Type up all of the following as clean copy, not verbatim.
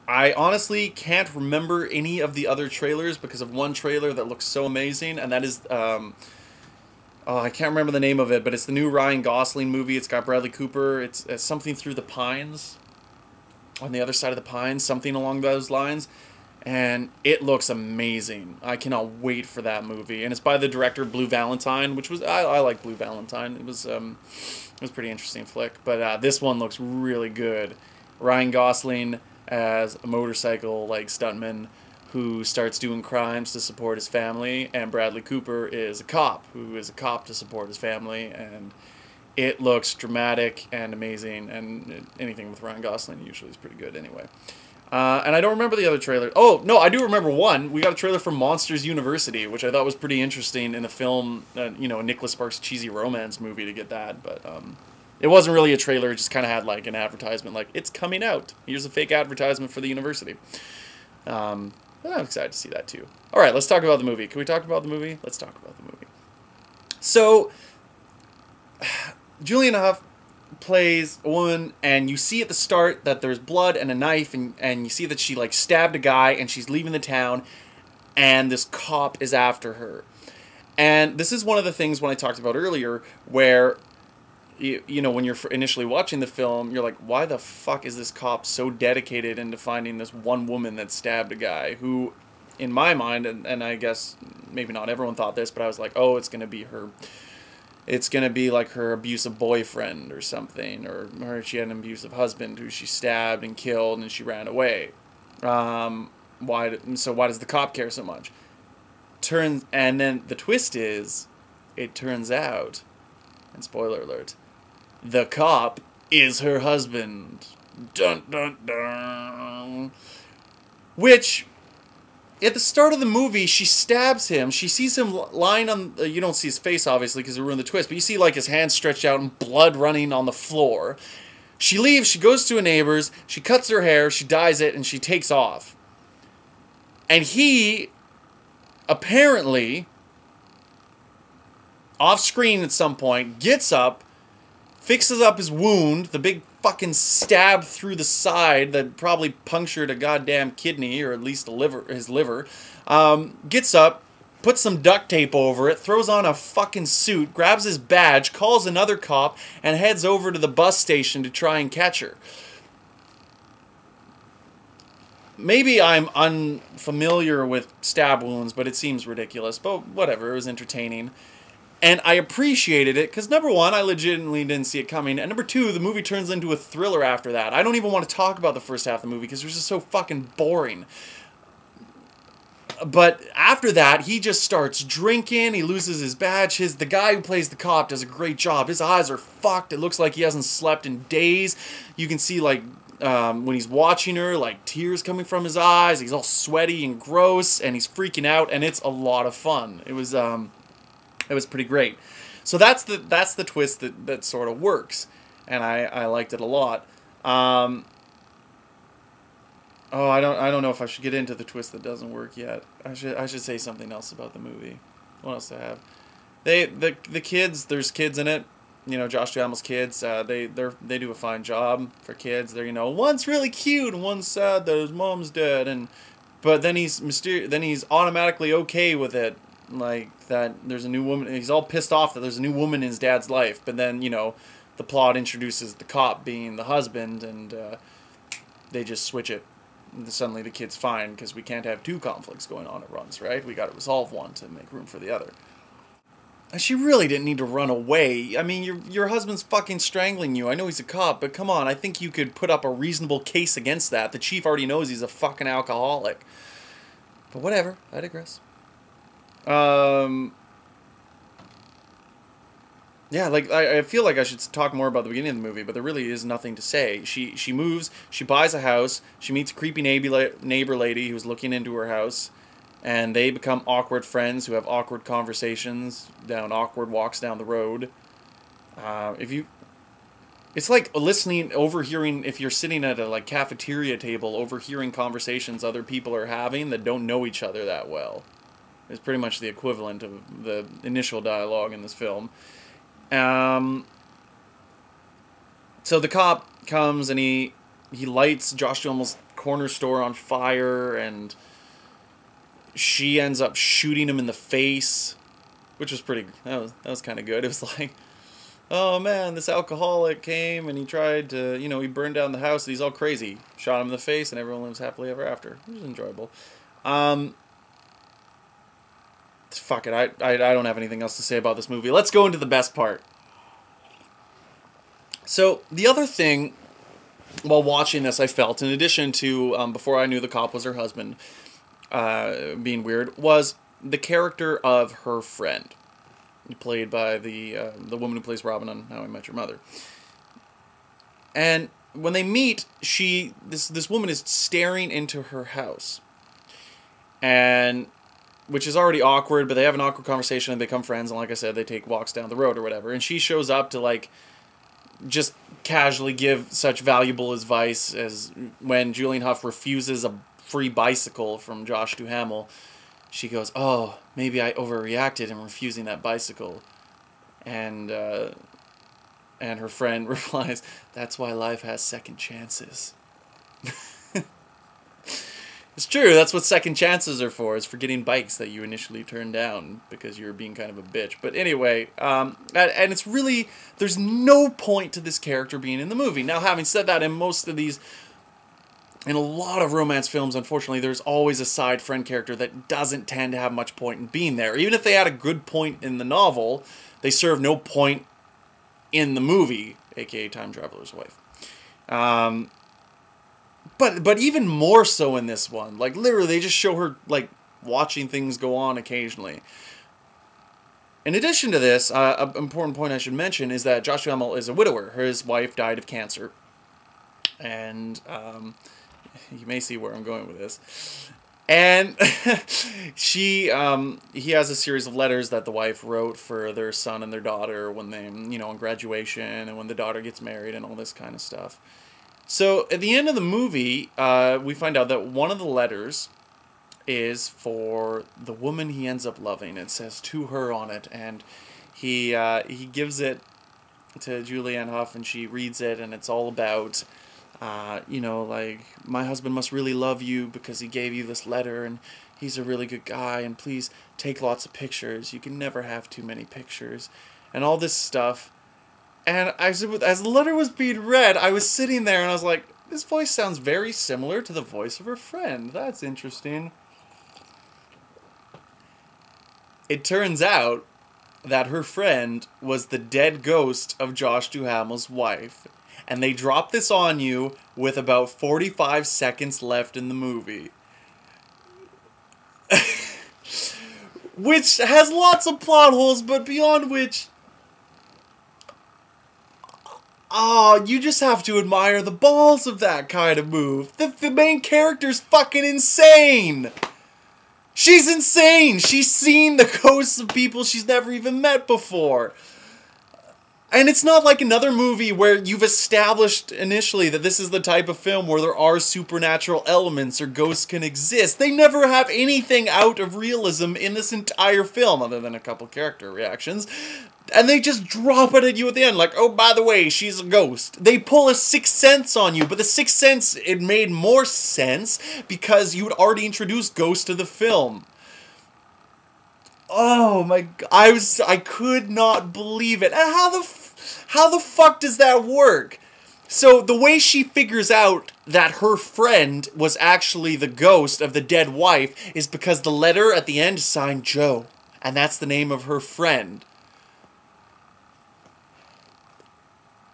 I honestly can't remember any of the other trailers because of one trailer that looks so amazing, and that is oh, I can't remember the name of it, but it's the new Ryan Gosling movie. It's got Bradley Cooper. It's something through the pines, on the other side of the pines, something along those lines. And it looks amazing. I cannot wait for that movie. And it's by the director Blue Valentine, which was I like Blue Valentine. It was a pretty interesting flick. But this one looks really good. Ryan Gosling as a motorcycle like stuntman who starts doing crimes to support his family, and Bradley Cooper is a cop who is a cop to support his family, and it looks dramatic and amazing, and anything with Ryan Gosling usually is pretty good anyway. And I don't remember the other trailer. Oh, no, I do remember one. We got a trailer for Monsters University, which I thought was pretty interesting in a film, you know, a Nicolas Sparks cheesy romance movie to get that, but it wasn't really a trailer, it just kind of had like an advertisement, like, it's coming out. Here's a fake advertisement for the university. I'm excited to see that too. Alright, let's talk about the movie. Can we talk about the movie? Let's talk about the movie. So, Julianne Hough plays a woman, and you see at the start that there's blood and a knife, and you see that she like stabbed a guy, and she's leaving the town, and this cop is after her. And this is one of the things when I talked about earlier, where you know, when you're initially watching the film, you're like, why the fuck is this cop so dedicated into finding this one woman that stabbed a guy who, in my mind, and I guess maybe not everyone thought this, but I was like, oh, it's going to be her, it's going to be like her abusive boyfriend or something, or she had an abusive husband who she stabbed and killed and she ran away. So why does the cop care so much? And then the twist is, it turns out, and spoiler alert, the cop is her husband. Dun dun dun. Which, at the start of the movie, she stabs him. She sees him lying on... you don't see his face, obviously, because it ruined the twist, but you see, like, his hands stretched out and blood running on the floor. She leaves, she goes to a neighbor's, she cuts her hair, she dyes it, and she takes off. And he, apparently, off-screen at some point, gets up, fixes up his wound, the big fucking stab through the side that probably punctured a goddamn kidney, or at least his liver, gets up, puts some duct tape over it, throws on a fucking suit, grabs his badge, calls another cop, and heads over to the bus station to try and catch her. Maybe I'm unfamiliar with stab wounds, but it seems ridiculous, but whatever, it was entertaining. And I appreciated it, because number one, I legitimately didn't see it coming, and number two, the movie turns into a thriller after that. I don't even want to talk about the first half of the movie, because it was just so fucking boring. But after that, he just starts drinking, he loses his badge, the guy who plays the cop does a great job. His eyes are fucked, it looks like he hasn't slept in days. You can see, like, when he's watching her, like, tears coming from his eyes, he's all sweaty and gross, and he's freaking out, and it's a lot of fun. It was pretty great. So that's the twist that sort of works, and I liked it a lot. Oh, I don't know if I should get into the twist that doesn't work yet. I should say something else about the movie. What else do I have? The kids, there's kids in it. You know, Josh Duhamel's kids. They do a fine job for kids. They're, you know, one's really cute and one's sad that his mom's dead, but then he's automatically okay with it. Like, that there's a new woman, he's all pissed off that there's a new woman in his dad's life, but then, you know, the plot introduces the cop being the husband, and they just switch it. And suddenly the kid's fine, because we can't have two conflicts going on at once, right? We gotta resolve one to make room for the other. And she really didn't need to run away. I mean, your husband's fucking strangling you. I know he's a cop, but come on, I think you could put up a reasonable case against that. The chief already knows he's a fucking alcoholic. But whatever, I digress. Yeah, like, I feel like I should talk more about the beginning of the movie, but there really is nothing to say. She moves, she buys a house, she meets a creepy neighbor lady who's looking into her house, and they become awkward friends who have awkward conversations down awkward walks down the road. It's like overhearing, if you're sitting at a, like, cafeteria table, overhearing conversations other people are having that don't know each other that well. It's pretty much the equivalent of the initial dialogue in this film. So the cop comes and he lights Josh Duhamel's corner store on fire, and she ends up shooting him in the face, which was pretty. That was kind of good. It was like, oh man, this alcoholic came and he tried to, he burned down the house and he's all crazy. Shot him in the face and everyone lives happily ever after. It was enjoyable. Fuck it, I don't have anything else to say about this movie. Let's go into the best part. So, the other thing, while watching this, I felt, in addition to, before I knew the cop was her husband, being weird, was the character of her friend, played by the woman who plays Robin on How I Met Your Mother. And when they meet, this woman is staring into her house, and which is already awkward, but they have an awkward conversation and they become friends, and like I said, they take walks down the road or whatever, and she shows up to, like, just casually give such valuable advice as when Julian Hough refuses a free bicycle from Josh Duhamel. She goes, oh, maybe I overreacted in refusing that bicycle. And her friend replies, that's why life has second chances. It's true, that's what second chances are for, is for getting bikes that you initially turned down because you were being kind of a bitch. But anyway, and it's really, there's no point to this character being in the movie. Now, having said that, in a lot of romance films, unfortunately, there's always a side friend character that doesn't tend to have much point in being there. Even if they had a good point in the novel, they serve no point in the movie, aka Time Traveler's Wife. But even more so in this one. Like, literally, they just show her, like, watching things go on occasionally. In addition to this, an important point I should mention is that Josh Duhamel is a widower. His wife died of cancer. And, you may see where I'm going with this. And he has a series of letters that the wife wrote for their son and their daughter when they, on graduation, and when the daughter gets married and all this kind of stuff. So, at the end of the movie, we find out that one of the letters is for the woman he ends up loving. It says to her on it, and he gives it to Julianne Hough, and she reads it, and it's all about, like, my husband must really love you because he gave you this letter, and he's a really good guy, and please take lots of pictures. You can never have too many pictures, and all this stuff. And as the letter was being read, I was sitting there and I was like, this voice sounds very similar to the voice of her friend. That's interesting. It turns out that her friend was the dead ghost of Josh Duhamel's wife. And they dropped this on you with about 45 seconds left in the movie. Which has lots of plot holes, but beyond which... oh, you just have to admire the balls of that kind of move. The main character's fucking insane. She's insane. She's seen the ghosts of people she's never even met before. And it's not like another movie where you've established initially that this is the type of film where there are supernatural elements or ghosts can exist. They never have anything out of realism in this entire film other than a couple character reactions. And they just drop it at you at the end, like, oh, by the way, she's a ghost. They pull a Sixth Sense on you, but the Sixth Sense, it made more sense because you had already introduced ghosts to the film. Oh my god, I could not believe it. And how the fuck does that work? So the way she figures out that her friend was actually the ghost of the dead wife is because the letter at the end is signed Joe, and that's the name of her friend.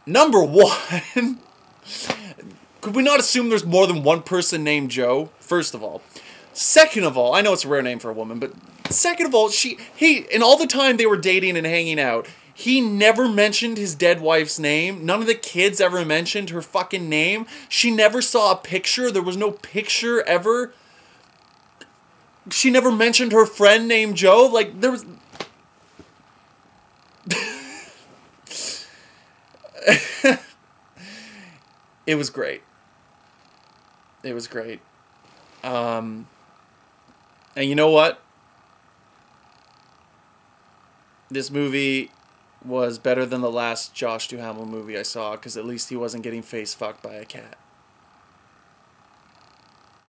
Number one, could we not assume there's more than one person named Joe? First of all. Second of all, I know it's a rare name for a woman, but second of all, in all the time they were dating and hanging out, he never mentioned his dead wife's name. None of the kids ever mentioned her fucking name. She never saw a picture. There was no picture ever. She never mentioned her friend named Joe. Like, there was... It was great. It was great. And you know what? This movie was better than the last Josh Duhamel movie I saw, because at least he wasn't getting face fucked by a cat.